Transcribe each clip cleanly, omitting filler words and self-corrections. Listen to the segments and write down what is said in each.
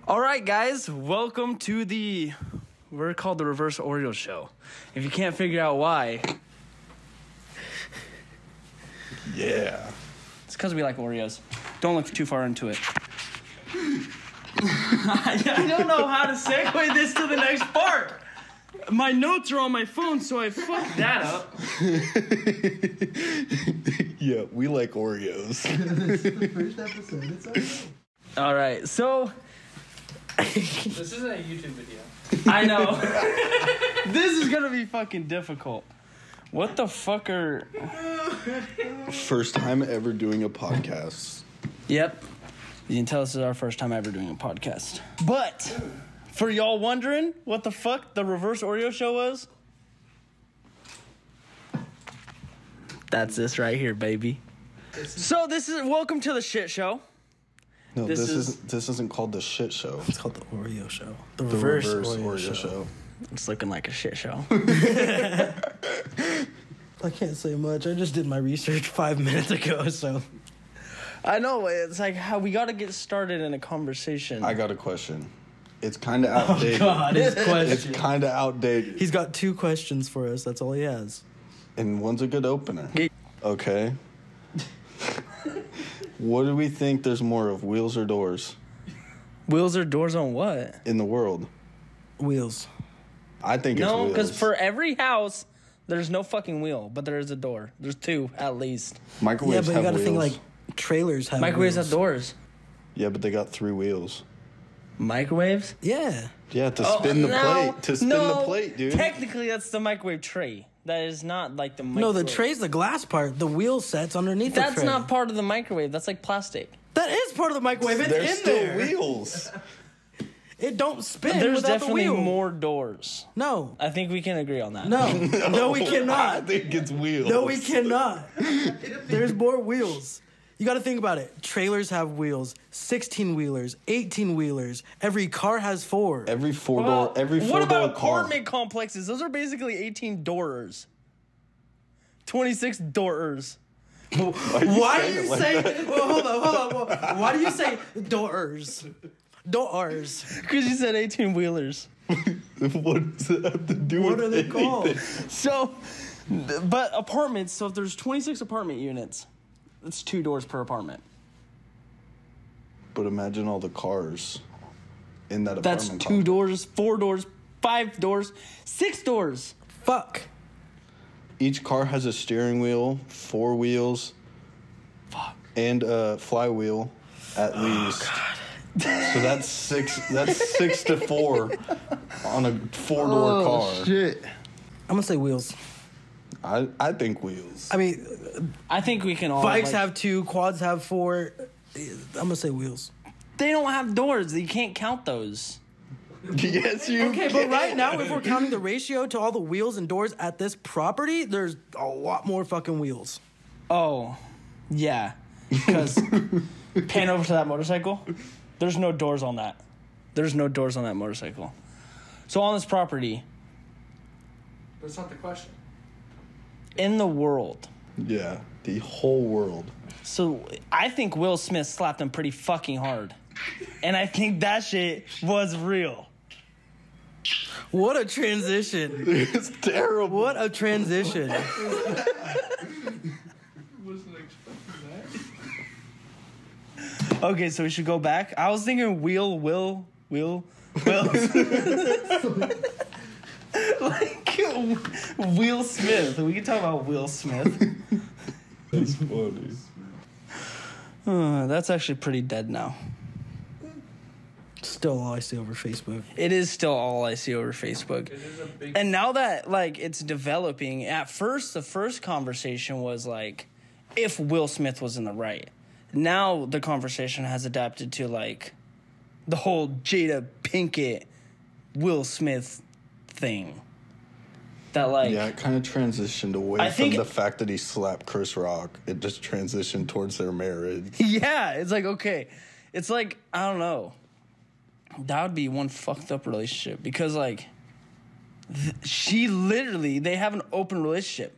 All right, guys, welcome to we're called the Reverse Oreo Show. If you can't figure out why. Yeah. It's because we like Oreos. Don't look too far into it. I don't know how to segue this to the next part. My notes are on my phone, so I fucked that up. Yeah, we like Oreos. This is the first episode. It's okay. All right, so... This isn't a YouTube video. I know. This is going to be fucking difficult. What the fuck are... First time ever doing a podcast. Yep. You can tell this is our first time ever doing a podcast. But, for y'all wondering what the fuck the Reverse Oreo Show was? That's this right here, baby. So this is... Welcome to the shit show. No, this isn't called the shit show. It's called the Oreo Show. The Reverse Oreo show. It's looking like a shit show. I can't say much. I just did my research 5 minutes ago, so... I know, it's like how we got to get started in a conversation. I got a question. It's kind of outdated. Oh, God, his question. It's kind of outdated. He's got 2 questions for us. That's all he has. And one's a good opener. Okay. What do we think there's more of, wheels or doors? Wheels or doors on what? In the world? Wheels. I think it's No, wheels. because for every house, there's no fucking wheel, but there is a door. There's 2, at least. Microwaves Yeah, but you have gotta wheels. think like trailers have Microwaves wheels. have doors. Yeah, but they got 3 wheels. Microwaves? Yeah. Yeah, to spin the plate. To spin the plate, dude. Technically, that's the microwave tray. That is not like the microwave. No, the tray's the glass part. The wheel set's underneath the tray. That's not part of the microwave. That's like plastic. That is part of the microwave. It's There's in still there. wheels. It don't spin There's without definitely the wheel. more doors. No. I think we can agree on that. No. No, we I cannot. think it's wheels. No, we cannot. There's more wheels. You got to think about it. Trailers have wheels. 16-wheelers, 18-wheelers. Every car has 4. Every What four-door about car. apartment complexes? Those are basically 18 doors. 26 doors. Why do you say... Well, hold on. Why do you say doors? Doors. Because you said 18 wheelers. What does that have to do What with are they anything? called? So, but apartments, so if there's 26 apartment units, it's 2 doors per apartment. But imagine all the cars in that That's apartment 2 complex. doors, 4 doors, 5 doors, 6 doors. Fuck. Each car has a steering wheel, 4 wheels, and a flywheel at least. So that's 6. That's 6 to 4 on a 4-door car. Shit. I'm going to say wheels. I think wheels. I mean, I think we can all... bikes have 2, quads have 4. I'm going to say wheels. They don't have doors. You can't count those. Yes, you. Okay, can. but right now, if we're counting the ratio to all the wheels and doors at this property, there's a lot more fucking wheels. Oh, yeah. Because pan over to that motorcycle. There's no doors on that. There's no doors on that motorcycle. So on this property, That's not the question. in the world, Yeah, the whole world. so I think Will Smith slapped him pretty fucking hard. And I think that shit was real. What a transition. It's terrible. What a transition. Wasn't expecting that. Okay, so we should go back. I was thinking Will. Like Will Smith. We can talk about Will Smith. That's funny. That's actually pretty dead now. Still all I see over Facebook. It is still all I see over Facebook. It is a big. And now that, like, it's developing, at first, the first conversation was, like, if Will Smith was in the right. Now the conversation has adapted to, like, the whole Jada Pinkett, Will Smith thing. That, like... Yeah, it kind of transitioned away I from think- the fact that he slapped Chris Rock. It just transitioned towards their marriage. Yeah, it's like, okay. It's like, I don't know. That would be one fucked up relationship. Because, like, she literally, they have an open relationship.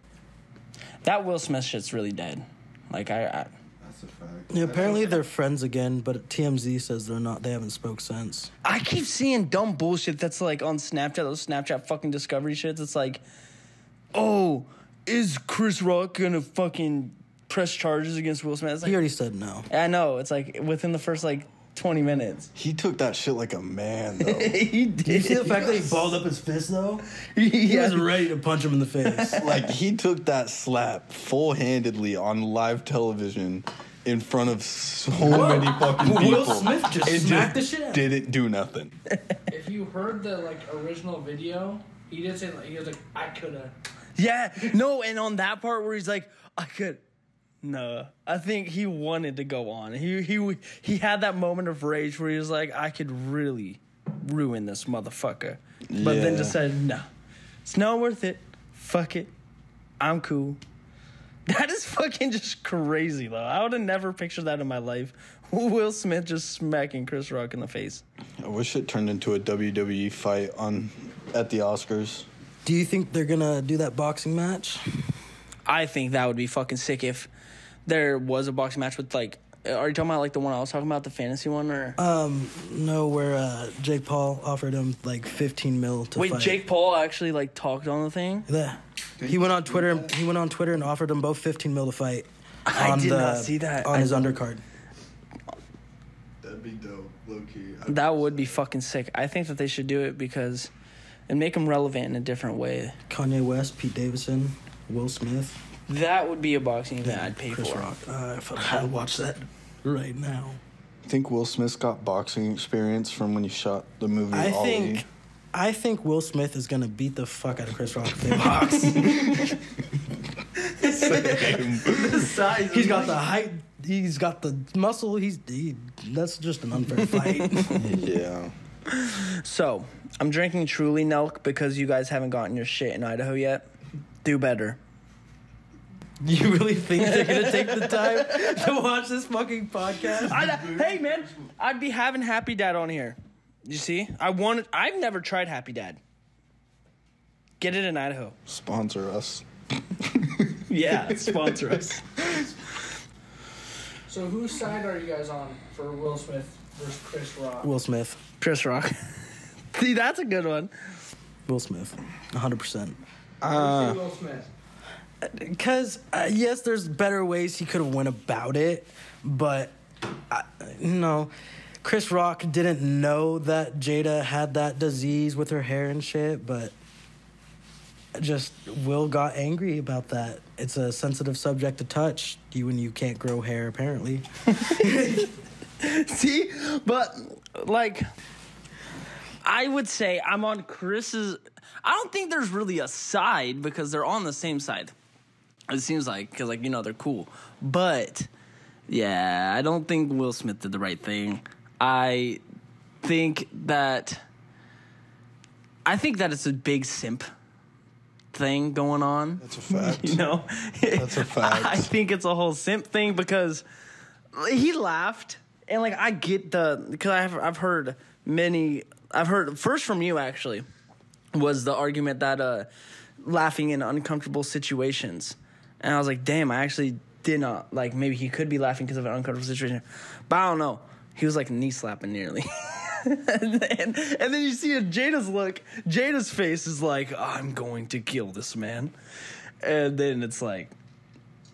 That Will Smith shit's really dead. Like, That's That's a fact. Yeah, apparently they're friends again, but TMZ says they're not. They haven't spoke since. I keep seeing dumb bullshit that's like on Snapchat, those Snapchat fucking discovery shits. It's like, oh, is Chris Rock gonna fucking press charges against Will Smith? It's like, He already said no. I know. It's like within the first like 20 minutes. He took that shit like a man, though. He did. Did you see the fact that he balled up his fist though? He He was ready to punch him in the face. Like, he took that slap full-handedly on live television in front of so many fucking people. Will Smith just and smacked the shit out of him. didn't do nothing. If you heard the like original video, he did say he was like, I coulda. Yeah, no, and on that part where he's like, I could. No, I think he wanted to go on. He had that moment of rage where he was like, I could really ruin this motherfucker, but then Yeah. just said, no, it's not worth it. Fuck it, I'm cool. That is fucking just crazy though. I would have never pictured that in my life. Will Smith just smacking Chris Rock in the face. I wish it turned into a WWE fight at the Oscars. Do you think they're gonna do that boxing match? I think that would be fucking sick if there was a boxing match with like. Are you talking about like the one I was talking about, the fantasy one, or? No, where Jake Paul offered him like 15 mil to Wait, fight. Jake Paul actually like talked on the thing? Yeah. He went on Twitter. He went on Twitter and offered them both 15 mil to fight. I did not see that. On his undercard. That'd be dope, low key. That would be fucking sick. I think that they should do it because and make him relevant in a different way. Kanye West, Pete Davidson, Will Smith. That would be a boxing event I'd pay Chris for. Rock. If I had to watch that right now. I think Will Smith's got boxing experience from when he shot the movie Ollie. I think Will Smith is gonna beat the fuck out of Chris Rock if they box. The size. He's got the height. He's got the muscle. That's just an unfair fight. Yeah. So, I'm drinking Truly Nelk because you guys haven't gotten your shit in Idaho yet. Do better. You really think they're gonna take the time to watch this fucking podcast? Hey man, I'd be having Happy Dad on here. You see? I've never tried Happy Dad. Get it in Idaho. Sponsor us. Yeah, sponsor us. So whose side are you guys on for Will Smith versus Chris Rock? Will Smith. Chris Rock. See, that's a good one. Will Smith. 100%. Why Will Smith? Because, yes, there's better ways he could have went about it, but, Chris Rock didn't know that Jada had that disease with her hair and shit, but just Will got angry about that. It's a sensitive subject to touch, when you can't grow hair, apparently. See? But, like, I would say I'm on Chris's... I don't think there's really a side because they're on the same side. It seems like, because, like, they're cool. But, yeah, I don't think Will Smith did the right thing. I think that it's a big simp thing going on. That's a fact. That's a fact. I think it's a whole simp thing because he laughed. And, like, I get because I've heard first from you, actually, was the argument that laughing in uncomfortable situations. And I was like, damn, I actually did not, like, maybe he could be laughing because of an uncomfortable situation. But I don't know. He was, like, knee slapping nearly. and then you see Jada's look. Jada's face is like, I'm going to kill this man. And then it's, like,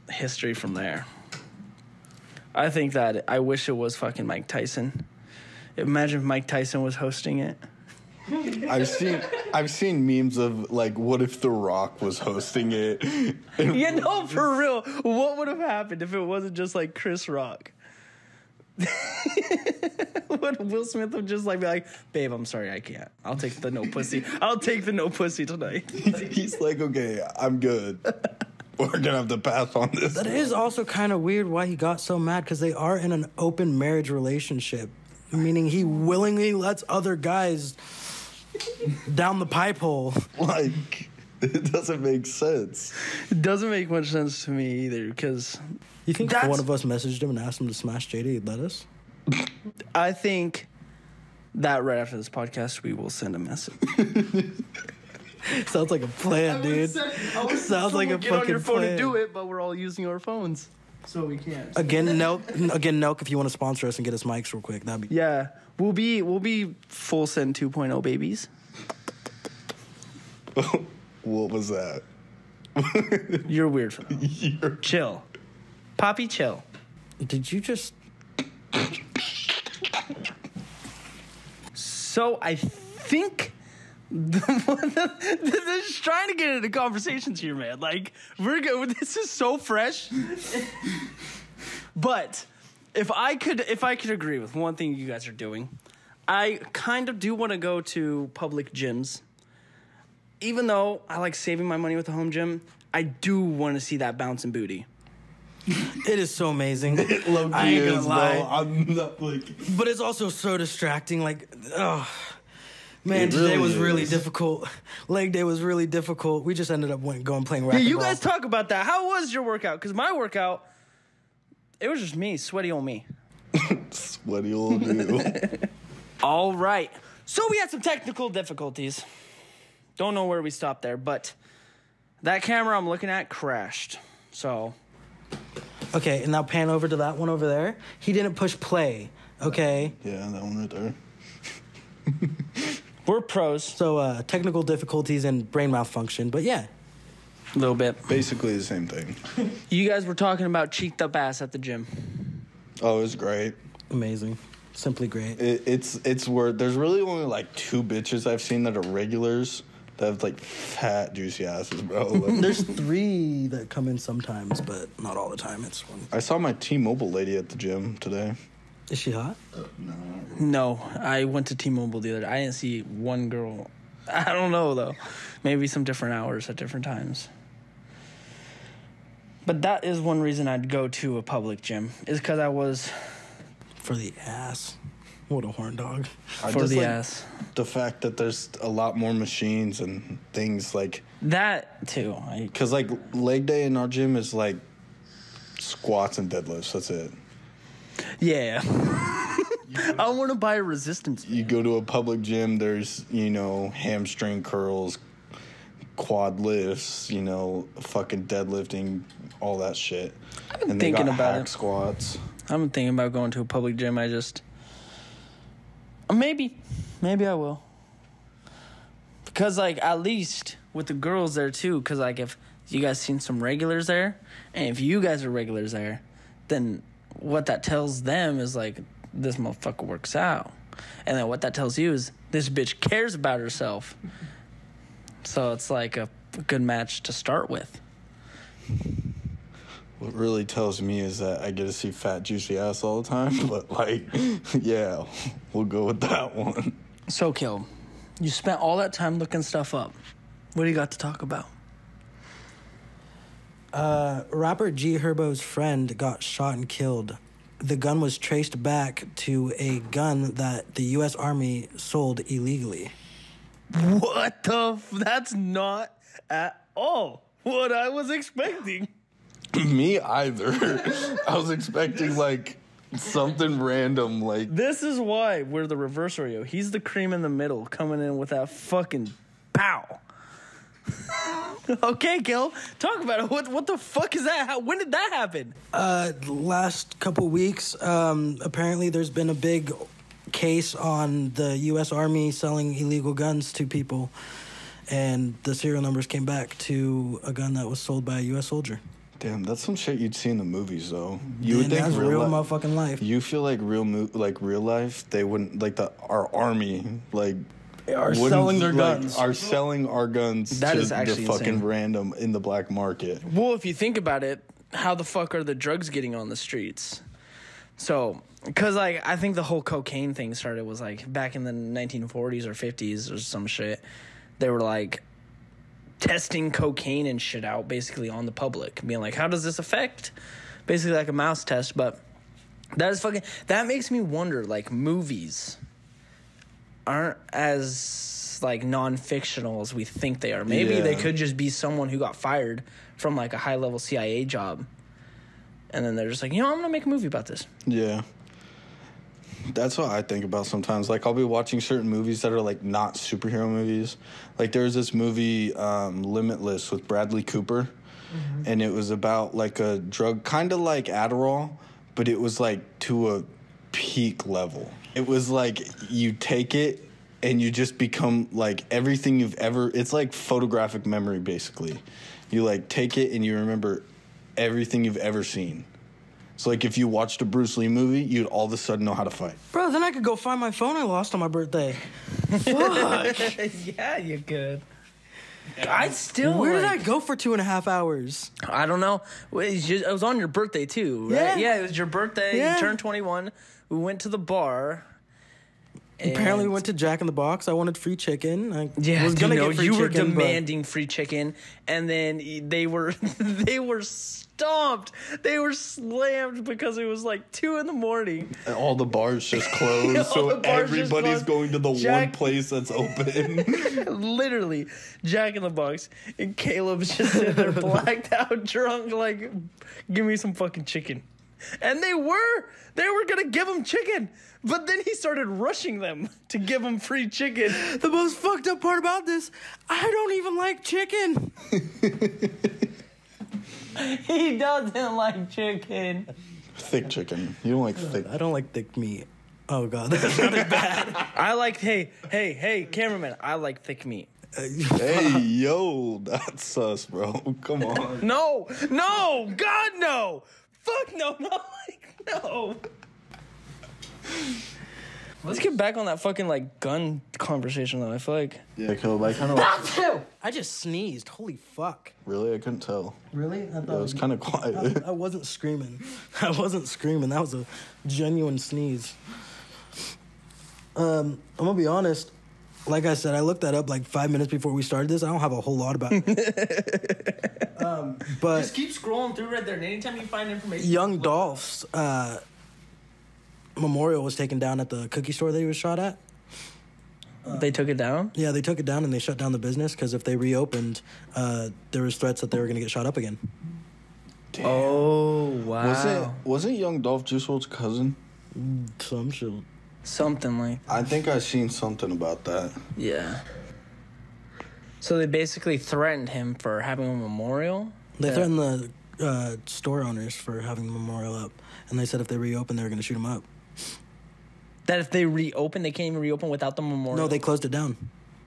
history from there. I think that I wish it was fucking Mike Tyson. Imagine if Mike Tyson was hosting it. I've seen memes of, like, what if The Rock was hosting it? For real. What would have happened if it wasn't just like Chris Rock? Would Will Smith have just like be like, babe, I'm sorry, I can't. I'll take the no pussy. I'll take the no pussy tonight. He's like, okay, I'm good. We're gonna have to pass on this. That is also kind of weird why he got so mad, because they are in an open marriage relationship, meaning he willingly lets other guys down the pipe hole. Like, it doesn't make sense. It doesn't make much sense to me either, because You think if one of us messaged him and asked him to smash Jada, he'd let us? I think that right after this podcast, we will send a message. Sounds like a plan, dude. Sounds like a get on fucking your phone plan. and do it, but we're all using our phones. so we can't. Again, Nelk, if you want to sponsor us and get us mics real quick, that'd be... Yeah, we'll be full send 2.0 babies. What was that? You're weird for that. Chill. Poppy, chill. Did you just... So I think this is trying to get into conversations here, man. Like we're good. This is so fresh. But if I could agree with one thing you guys are doing, I kind of do want to go to public gyms. Even though I like saving my money with the home gym, I do want to see that bouncing booty. It is so amazing. I ain't gonna lie. Bro. I'm not like... But it's also so distracting. Like, oh, man, It today really was really is. difficult. Leg day was really difficult. We just ended up going playing racquetball. Yeah, you guys talk about that. How was your workout? Because my workout, it was just me, sweaty on me. Sweaty old dude. All right. So we had some technical difficulties. Don't know where we stopped there, but that camera I'm looking at crashed. So... Okay, and now pan over to that one over there. He didn't push play, okay? Yeah, that one right there. We're pros. So, technical difficulties and brain malfunction, but yeah. A little bit. Basically the same thing. You guys were talking about cheeked up ass at the gym. Oh, it was great. Amazing. Simply great. It's where there's really only like 2 bitches I've seen that are regulars that have like fat, juicy asses, bro. Like, There's 3 that come in sometimes, but not all the time. It's one. I saw my T-Mobile lady at the gym today. Is she hot? No. No, I went to T-Mobile the other day. I didn't see one girl. I don't know, though. Maybe some different hours at different times. But that is one reason I'd go to a public gym, is because I was... For the ass. What a horn dog. I For just the like ass. the fact that there's a lot more machines and things like... That, too. Because, like, leg day in our gym is, like, squats and deadlifts. That's it. Yeah. I want to buy a resistance band. You go to a public gym, there's, you know, hamstring curls, quad lifts, you know, fucking deadlifting, all that shit. I've been And they thinking got about hack it. squats. I'm thinking about going to a public gym. I just... Maybe I will. Because, like, at least with the girls there, too, because, like, if you guys seen some regulars there, and if you guys are regulars there, then what that tells them is, like, this motherfucker works out. And then what that tells you is this bitch cares about herself. So it's, like, a good match to start with. What really tells me is that I get to see fat, juicy ass all the time. But, like, yeah, we'll go with that one. So, Kill, you spent all that time looking stuff up. What do you got to talk about? Rapper G Herbo's friend got shot and killed. The gun was traced back to a gun that the U.S. Army sold illegally. What the that's not at all what I was expecting. Me either. I was expecting, like, something random, like... This is why we're the reverse Oreo. He's the cream in the middle, coming in with that fucking pow. Okay, Gil, talk about it. What the fuck is that? When did that happen? Last couple weeks, apparently there's been a big case on the U.S. Army selling illegal guns to people, and the serial numbers came back to a gun that was sold by a U.S. soldier. Damn, that's some shit you'd see in the movies, though. You would And think that's real motherfucking life. You feel like real life, they wouldn't, like, our army, like... Are wouldn't, selling their like, guns. Are selling our guns That to is actually the fucking insane. random in the black market. Well, if you think about it, how the fuck are the drugs getting on the streets? So, because, like, I think the whole cocaine thing started was, like, back in the 1940s or 50s or some shit. They were, like, testing cocaine and shit out basically on the public. Being like, how does this affect? Basically like a mouse test. But that makes me wonder, like, movies aren't as, like, non-fictional as we think they are. Maybe they could just be someone who got fired from, like, a high-level CIA job. And then they're just like, you know, I'm going to make a movie about this. Yeah. That's what I think about sometimes. Like, I'll be watching certain movies that are, like, not superhero movies. Like, there's this movie, Limitless, with Bradley Cooper. and it was about like a drug, kind of like Adderall, but it was like to a peak level. It was like you take it and you just become like everything you've ever. It's like photographic memory, basically. You like take it and you remember everything you've ever seen. So like if you watched a Bruce Lee movie, you'd all of a sudden know how to fight. Bro, then I could go find my phone I lost on my birthday. Fuck. Yeah, you could. I still. Where did I go for 2.5 hours? I don't know. It was on your birthday too, right? Yeah. It was your birthday. Yeah. You turned 21. We went to the bar. Apparently, we went to Jack in the Box. I wanted free chicken. I was dude, gonna no, get free you were chicken, demanding free chicken, and then they were stomped. They were slammed because it was like 2 a.m. And all the bars just closed, All so the bars just everybody's closed. going to the Jack- one place that's open. Literally, Jack in the Box, and Caleb's just sitting there blacked out, drunk, like, give me some fucking chicken. And they were gonna give him chicken, but then he started rushing them to give him free chicken. The most fucked up part about this, I don't even like chicken. He doesn't like chicken. Thick chicken. You don't like thick. I don't like thick meat. Oh god, that sounded bad. I like, hey, cameraman, I like thick meat. Hey, yo, that's sus, bro. Come on. No, God, no. Fuck no, no. Let's get back on that fucking, like, gun conversation, though. I feel like... Yeah, Caleb, I kind of... I just sneezed. Holy fuck. Really? I couldn't tell. Really? I It was kind of quiet. I wasn't screaming. I wasn't screaming. That was a genuine sneeze. I'm gonna be honest. Like I said, I looked that up like 5 minutes before we started this. I don't have a whole lot about it. But Just keep scrolling through right there, and anytime you find information... Young Dolph's memorial was taken down at the cookie store that he was shot at. They took it down? Yeah, they took it down and they shut down the business because if they reopened, there was threats that they were going to get shot up again. Damn. Oh, wow. Wasn't Young Dolph Juice WRLD's cousin? Some shit. Something like... I think I seen something about that. Yeah. So they basically threatened him for having a memorial? They threatened the store owners for having the memorial up, and they said if they reopened, they were going to shoot him up. That if they reopen, they can't even reopen without the memorial? No, they closed it down.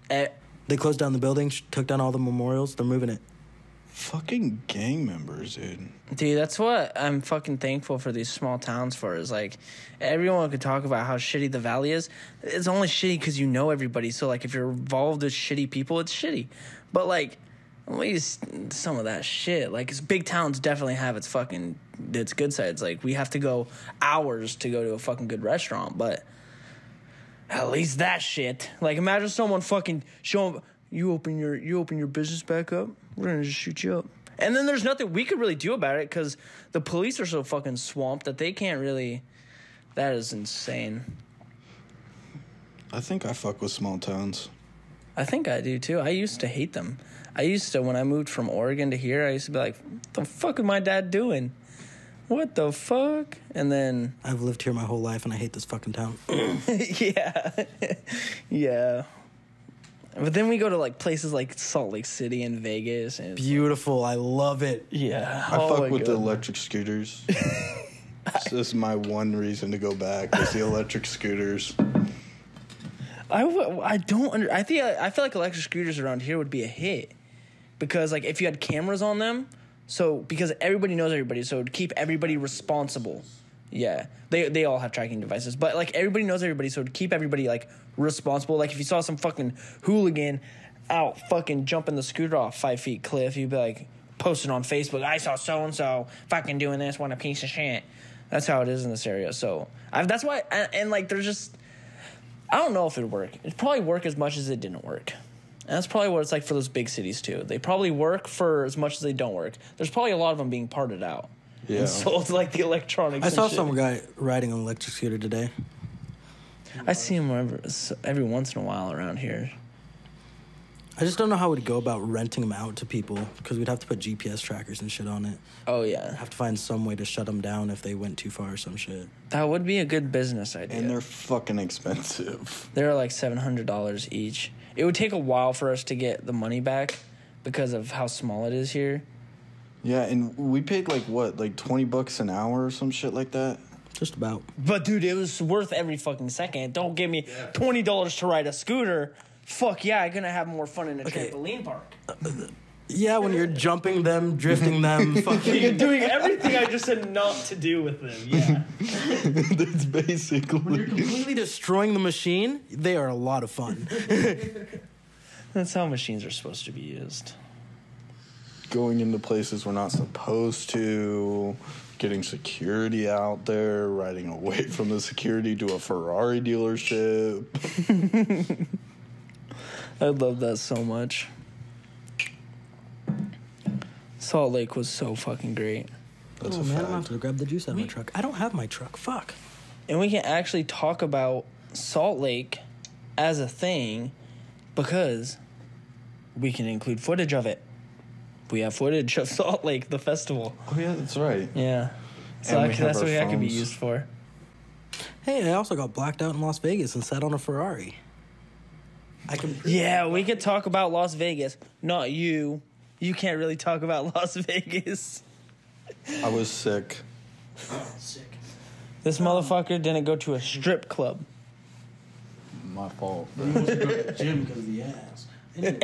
They closed down the building, took down all the memorials. They're moving it. Fucking gang members, dude. Dude, that's what I'm fucking thankful for these small towns for, is like, everyone could talk about how shitty the valley is. It's only shitty because you know everybody. So, like, if you're involved with shitty people, it's shitty. But, like, at least some of that shit. Like, big towns definitely have its good sides. Like, we have to go hours to go to a fucking good restaurant, but at least that shit. Like, imagine someone fucking showing, you open your business back up, we're gonna just shoot you up. And then there's nothing we could really do about it because the police are so fucking swamped that they can't really. That is insane. I think I fuck with small towns. I think I do too. I used to hate them. When I moved from Oregon to here, I used to be like, what the fuck is my dad doing? What the fuck? And then... I've lived here my whole life, and I hate this fucking town. Yeah. Yeah. But then we go to, like, places like Salt Lake City and Vegas. And Beautiful. I love it. yeah. I fuck with the God. electric scooters. It's just my one reason to go back is the electric scooters. I feel like electric scooters around here would be a hit. Because, like, if you had cameras on them... So, because everybody knows everybody, so it would keep everybody responsible. Yeah. They all have tracking devices. But, like, everybody knows everybody, so it would keep everybody, like, responsible. Like, if you saw some fucking hooligan out fucking jumping the scooter off 5 feet cliff, you'd be, like, posting on Facebook, I saw so-and-so fucking doing this, what a piece of shit. That's how it is in this area. So, that's why, and like, there's just, I don't know if it'd work. It'd probably work as much as it didn't work. And that's probably what it's like for those big cities, too. They probably work for as much as they don't work. There's probably a lot of them being parted out. Yeah. And sold like the electronics. I saw and shit. some guy riding an electric scooter today. I see him every once in a while around here. I just don't know how we'd go about renting them out to people because we'd have to put GPS trackers and shit on it. Oh, yeah. Have to find some way to shut them down if they went too far or some shit. That would be a good business idea. And they're fucking expensive. They're like $700 each. It would take a while for us to get the money back because of how small it is here. Yeah, and we paid like what, like $20 an hour or some shit like that. Just about. But dude, it was worth every fucking second. Don't give me $20 to ride a scooter. Fuck yeah, I'm gonna have more fun in a trampoline park. Yeah, when you're jumping them, drifting them, fucking... You're doing everything I just said not to do with them, yeah. That's basically... When you're completely destroying the machine, they are a lot of fun. That's how machines are supposed to be used. Going into places we're not supposed to, getting security out there, riding away from the security to a Ferrari dealership. I love that so much. Salt Lake was so fucking great. That's oh, a man, fact. I'm going to grab the juice out of my truck. I don't have my truck. Fuck. And we can actually talk about Salt Lake as a thing because we can include footage of it. We have footage of Salt Lake, the festival. Oh, yeah, that's right. Yeah. So And we have that's our what that could be phones. used for. Hey, I also got blacked out in Las Vegas and sat on a Ferrari. I can... Yeah, we could talk about Las Vegas. Not you. You can't really talk about Las Vegas. I was sick. Sick. This motherfucker didn't go to a strip club. My fault. You must go to the gym because of the ass. Anyways.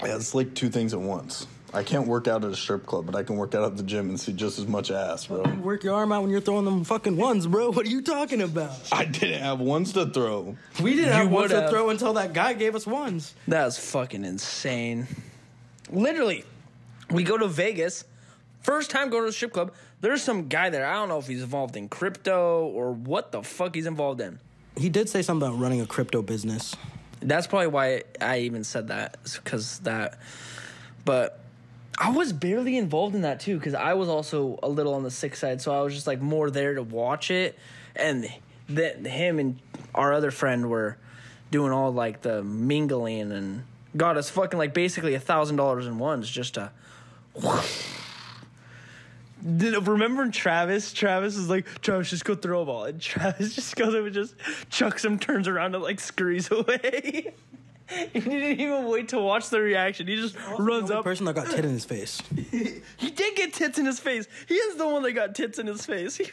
Yeah, it's like two things at once. I can't work out at a strip club, but I can work out at the gym and see just as much ass, bro. You work your arm out when you're throwing them fucking ones, bro. What are you talking about? I didn't have ones to throw. We didn't have ones would to have. throw until that guy gave us ones. That was fucking insane. Literally, we go to Vegas. First time going to a strip club. There's some guy there. I don't know if he's involved in crypto or what the fuck he's involved in. He did say something about running a crypto business. That's probably why I even said that. Because that. But I was barely involved in that too. Because I was also a little on the sick side. So I was just like more there to watch it. And him and our other friend were doing all like the mingling and got us fucking like basically $1,000 in ones just to. Remember Travis? Travis is like, Travis, just go throw a ball. And Travis just goes over and just chucks him, turns around and like scurries away. He didn't even wait to watch the reaction. He just runs The up. person that got tit in his face. He did get tits in his face. He is the one that got tits in his face. He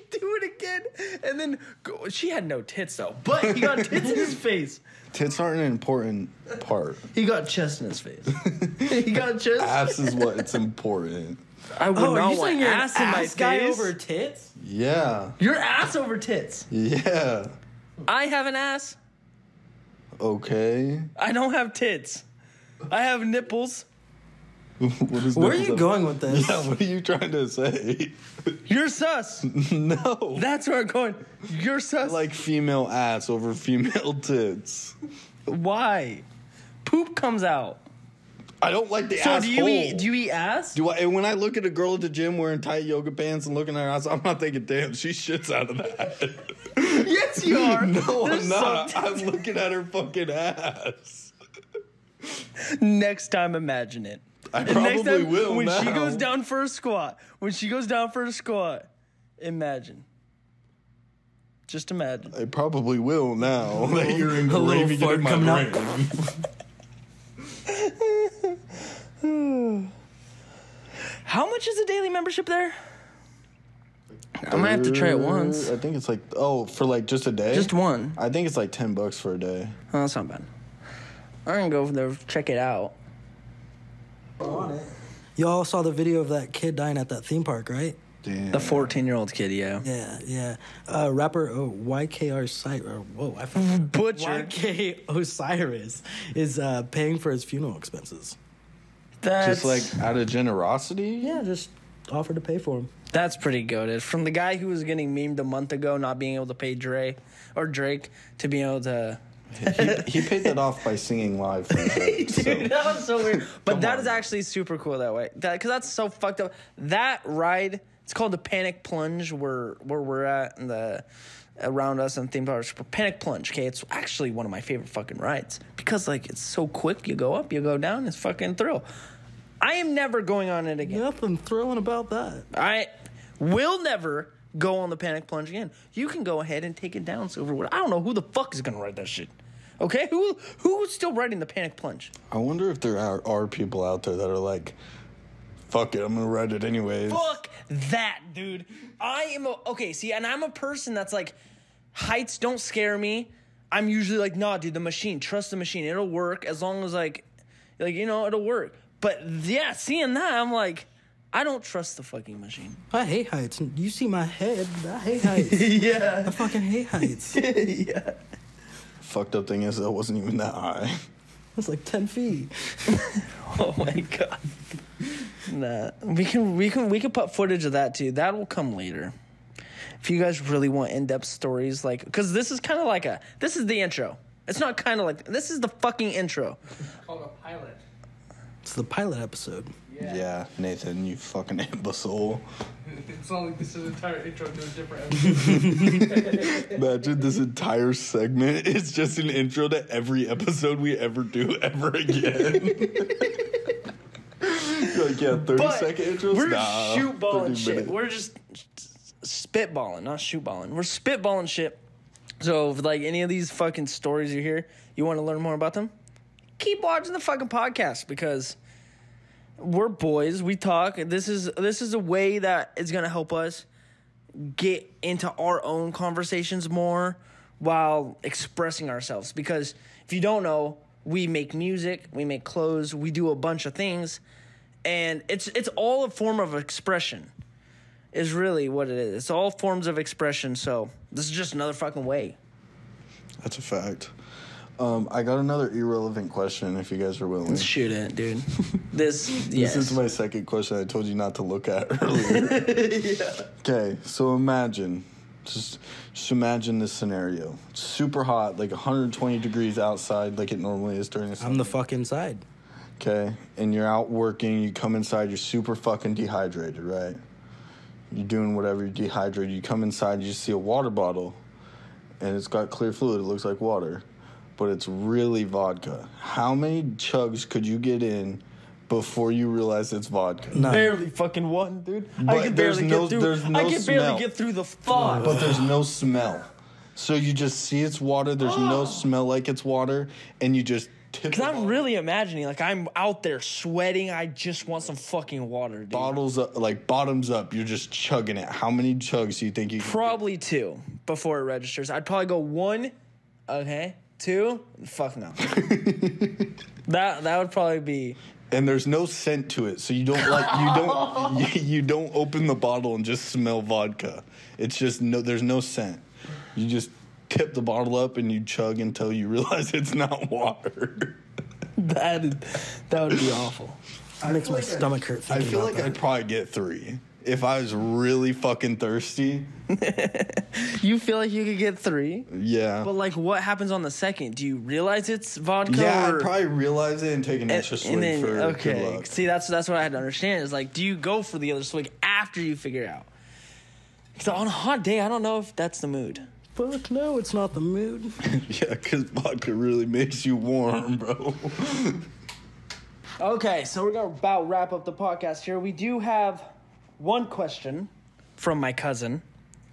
do it again. And then, she had no tits though, but he got tits in his face. Tits aren't an important part. He got chest in his face. He got chest. Ass is what's important. I would Oh, are not you want saying you're an ass in my ass guy face. over tits? Yeah. Your ass over tits. Yeah. I have an ass. Okay. I don't have tits. I have nipples. What is Where are nipples you up? going with this? Yeah, what are you trying to say? You're sus. No. That's where I'm going. You're sus. Like female ass over female tits. Why? Poop comes out. I don't like the So asshole. do you eat ass? And when I look at a girl at the gym wearing tight yoga pants and looking at her ass, I'm not thinking, damn, she shits out of that. Yes, you are. No, There's I'm not. some I'm looking at her fucking ass. Next time, imagine it. I And probably next time, will when she now. goes down for a squat. Imagine. Just imagine. I probably will now that you're a little engraving it fart in my coming out. brain. How much is a daily membership there? I might have to try it once. I think it's like, for like just a day? Just one. I think it's like $10 for a day. Oh, that's not bad. I'm gonna go over there, check it out. Y'all saw the video of that kid dying at that theme park, right? Damn. The 14-year-old kid, yeah. Yeah. Rapper YK Butcher. YK Osiris is paying for his funeral expenses. That's Just like out of generosity? Yeah, just offered to pay for him. That's pretty goated. From the guy who was getting memed a month ago, not being able to pay Drake, to being able to. He paid that off by singing live for Drake. Dude, that was so weird. But Come that on. is actually super cool that way. Because that's so fucked up. That ride, it's called the Panic Plunge, where we're at in the around us in theme parks. Panic Plunge, okay? It's actually one of my favorite fucking rides. Because, like, it's so quick. You go up, you go down. It's fucking thrill. I am never going on it again. Nothing thrilling about that. I will never go on the Panic Plunge again. You can go ahead and take it down, Silverwood. I don't know who the fuck is going to ride that shit. Okay, who's still riding the panic plunge? I wonder if there are people out there that are like, fuck it, I'm gonna ride it anyways. Fuck that, dude. I'm a person that's like, heights don't scare me. I'm usually like, nah, dude, the machine, trust the machine. It'll work as long as like, it'll work. But yeah, seeing that, I'm like, I don't trust the fucking machine. I hate heights. You see my head. I hate heights. Yeah. I fucking hate heights. Yeah. Fucked up thing is that wasn't even that high. That's like 10 feet. Oh my God. Nah. We can put footage of that too. That will come later. If you guys really want in-depth stories, like, because this is kind of like this is the intro. It's not kind of like, this is the fucking intro. It's called a pilot. It's the pilot episode. Yeah, Nathan, you fucking imbecile. It's not like this is an entire intro to a different episode. Imagine this entire segment is just an intro to every episode we ever do ever again. Like, yeah, 30-second intros? We're Nah, shoot-balling 30 shit. minutes. We're just spitballing, not shoot-balling. We're spitballing shit. So, if, like, any of these fucking stories you hear, you want to learn more about them, keep watching the fucking podcast, because we're boys. We talk. This is a way that is going to help us get into our own conversations more while expressing ourselves. Because if you don't know, we make music, we make clothes, we do a bunch of things, and it's all a form of expression. Is really what it is. It's all forms of expression. So this is just another fucking way. That's a fact. I got another irrelevant question if you guys are willing. Let's shoot it, dude. This is my second question I told you not to look at earlier. Yeah. Okay, so imagine, just imagine this scenario. It's super hot, like 120 degrees outside, like it normally is during the summer. I'm the fuck inside. Okay, and you're out working, you come inside, you're super fucking dehydrated, right? You're doing whatever, you're dehydrated, you come inside, you just see a water bottle, and it's got clear fluid, it looks like water, but it's really vodka. How many chugs could you get in before you realize it's vodka? None. Barely fucking one, dude. But I can barely get through. there's no I can smell. barely get through the thought. But there's no smell. So you just see it's water, there's no smell like it's water, and you just tip Because the I'm bottle. really imagining, like, I'm out there sweating. I just want some fucking water, dude. Bottles up, like bottoms up, you're just chugging it. How many chugs do you think you can Probably 2 before it registers. I'd probably go 1, okay, 2, fuck no. That would probably be. And there's no scent to it, so you don't open the bottle and just smell vodka. It's just there's no scent. You just tip the bottle up and you chug until you realize it's not water. That would be awful. It makes my stomach hurt I thinking feel about like that. I'd probably get 3 if I was really fucking thirsty. You feel like you could get 3? Yeah. But, like, what happens on the second? Do you realize it's vodka? Yeah, or- I'd probably realize it and take an extra swig for good luck. See, that's what I had to understand. Is like, do you go for the other swig after you figure it out? Because on a hot day, I don't know if that's the mood. Fuck no, it's not the mood. Yeah, because vodka really makes you warm, bro. Okay, so we're gonna about wrap up the podcast here. We do have one question from my cousin,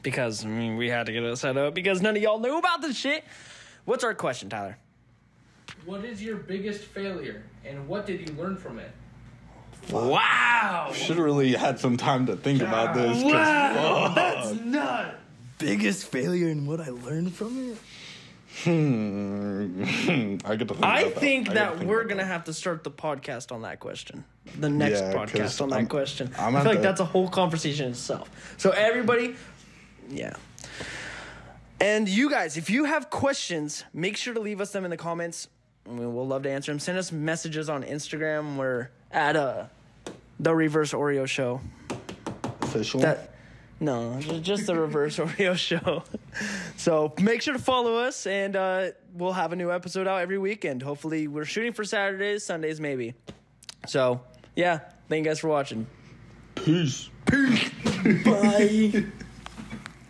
because we had to get it set up because none of y'all knew about this shit. What's our question, Tyler? What is your biggest failure, and what did you learn from it? Wow! Should have really had some time to think about this. Wow! That's nuts! Biggest failure and what I learned from it? I get to think I about think I gotta that think we're about gonna that. have to start the podcast on that question. The next Yeah, 'cause podcast on that question. I'm I at feel like the- that's a whole conversation in itself. So everybody, yeah. And you guys, if you have questions, make sure to leave us them in the comments. We'll love to answer them. Send us messages on Instagram. We're at the Reverse Oreo Show. Official? No, just the Reverse Oreo Show. So make sure to follow us, and we'll have a new episode out every weekend. Hopefully, we're shooting for Saturdays, Sundays, maybe. So, yeah, thank you guys for watching. Peace. Bye.